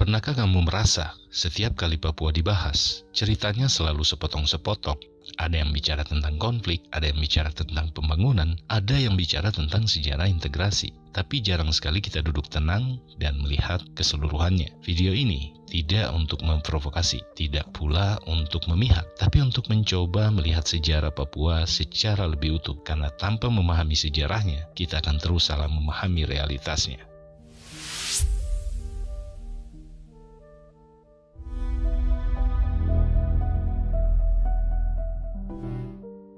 Pernahkah kamu merasa setiap kali Papua dibahas, ceritanya selalu sepotong-sepotong? Ada yang bicara tentang konflik, ada yang bicara tentang pembangunan, ada yang bicara tentang sejarah integrasi. Tapi jarang sekali kita duduk tenang dan melihat keseluruhannya. Video ini tidak untuk memprovokasi, tidak pula untuk memihak, tapi untuk mencoba melihat sejarah Papua secara lebih utuh. Karena tanpa memahami sejarahnya, kita akan terus salah memahami realitasnya.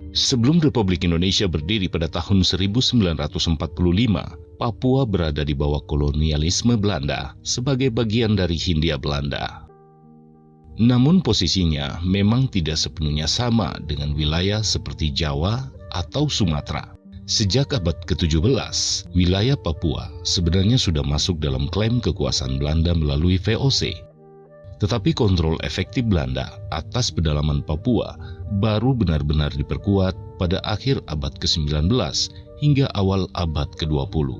Sebelum Republik Indonesia berdiri pada tahun 1945, Papua berada di bawah kolonialisme Belanda sebagai bagian dari Hindia Belanda. Namun posisinya memang tidak sepenuhnya sama dengan wilayah seperti Jawa atau Sumatera. Sejak abad ke-17, wilayah Papua sebenarnya sudah masuk dalam klaim kekuasaan Belanda melalui VOC. Tetapi kontrol efektif Belanda atas pedalaman Papua baru benar-benar diperkuat pada akhir abad ke-19 hingga awal abad ke-20.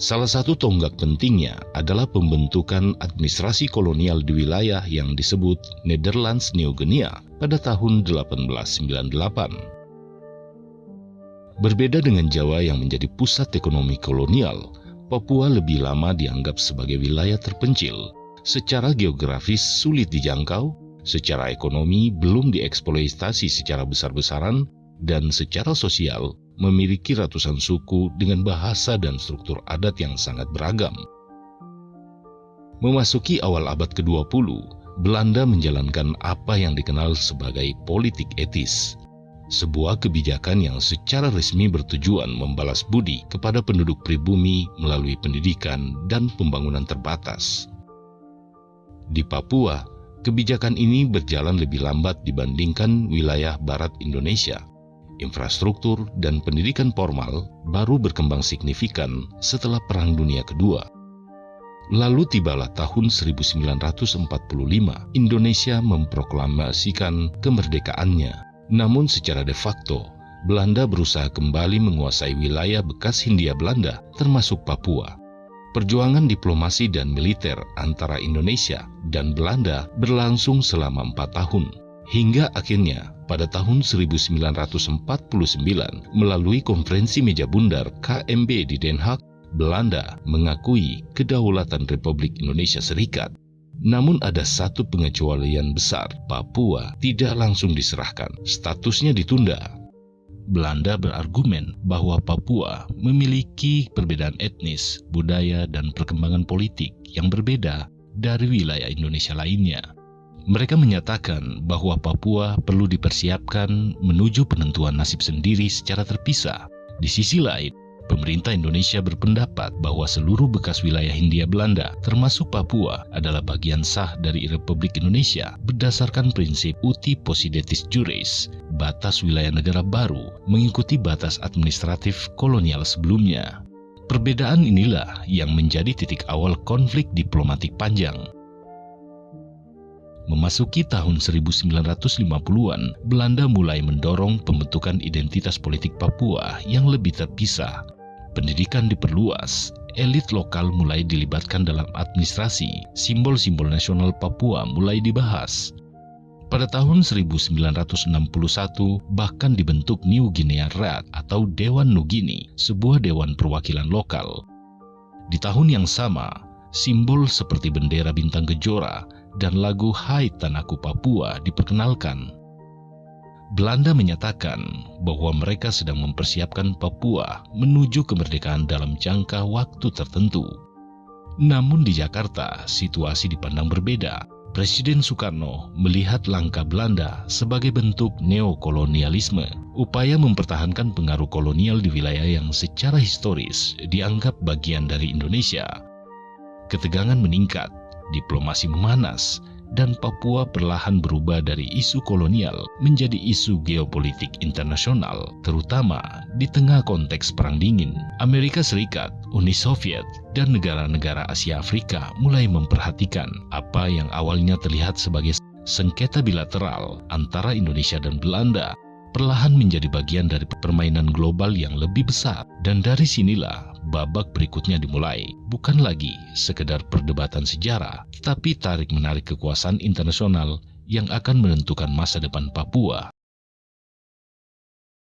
Salah satu tonggak pentingnya adalah pembentukan administrasi kolonial di wilayah yang disebut Nederlands New Guinea pada tahun 1898. Berbeda dengan Jawa yang menjadi pusat ekonomi kolonial, Papua lebih lama dianggap sebagai wilayah terpencil. Secara geografis sulit dijangkau, secara ekonomi belum dieksploitasi secara besar-besaran, dan secara sosial memiliki ratusan suku dengan bahasa dan struktur adat yang sangat beragam. Memasuki awal abad ke-20, Belanda menjalankan apa yang dikenal sebagai politik etis, sebuah kebijakan yang secara resmi bertujuan membalas budi kepada penduduk pribumi melalui pendidikan dan pembangunan terbatas. Di Papua, kebijakan ini berjalan lebih lambat dibandingkan wilayah barat Indonesia. Infrastruktur dan pendidikan formal baru berkembang signifikan setelah Perang Dunia Kedua. Lalu tibalah tahun 1945, Indonesia memproklamasikan kemerdekaannya. Namun secara de facto, Belanda berusaha kembali menguasai wilayah bekas Hindia Belanda, termasuk Papua. Perjuangan diplomasi dan militer antara Indonesia dan Belanda berlangsung selama 4 tahun. Hingga akhirnya pada tahun 1949 melalui konferensi meja bundar KMB di Den Haag, Belanda mengakui kedaulatan Republik Indonesia Serikat. Namun ada satu pengecualian besar, Papua tidak langsung diserahkan, statusnya ditunda. Belanda berargumen bahwa Papua memiliki perbedaan etnis, budaya, dan perkembangan politik yang berbeda dari wilayah Indonesia lainnya. Mereka menyatakan bahwa Papua perlu dipersiapkan menuju penentuan nasib sendiri secara terpisah. Di sisi lain, pemerintah Indonesia berpendapat bahwa seluruh bekas wilayah Hindia Belanda, termasuk Papua, adalah bagian sah dari Republik Indonesia berdasarkan prinsip uti possidetis juris, batas wilayah negara baru mengikuti batas administratif kolonial sebelumnya. Perbedaan inilah yang menjadi titik awal konflik diplomatik panjang. Memasuki tahun 1950-an, Belanda mulai mendorong pembentukan identitas politik Papua yang lebih terpisah. Pendidikan diperluas, elit lokal mulai dilibatkan dalam administrasi, simbol-simbol nasional Papua mulai dibahas. Pada tahun 1961, bahkan dibentuk New Guinea Rat atau Dewan Nugini, sebuah dewan perwakilan lokal. Di tahun yang sama, simbol seperti bendera bintang kejora dan lagu Hai Tanahku Papua diperkenalkan. Belanda menyatakan bahwa mereka sedang mempersiapkan Papua menuju kemerdekaan dalam jangka waktu tertentu. Namun di Jakarta, situasi dipandang berbeda. Presiden Soekarno melihat langkah Belanda sebagai bentuk neokolonialisme, upaya mempertahankan pengaruh kolonial di wilayah yang secara historis dianggap bagian dari Indonesia. Ketegangan meningkat, diplomasi memanas, dan Papua perlahan berubah dari isu kolonial menjadi isu geopolitik internasional, terutama di tengah konteks Perang Dingin. Amerika Serikat, Uni Soviet, dan negara-negara Asia Afrika mulai memperhatikan apa yang awalnya terlihat sebagai sengketa bilateral antara Indonesia dan Belanda perlahan menjadi bagian dari permainan global yang lebih besar. Dan dari sinilah babak berikutnya dimulai. Bukan lagi sekedar perdebatan sejarah, tapi tarik-menarik kekuasaan internasional yang akan menentukan masa depan Papua.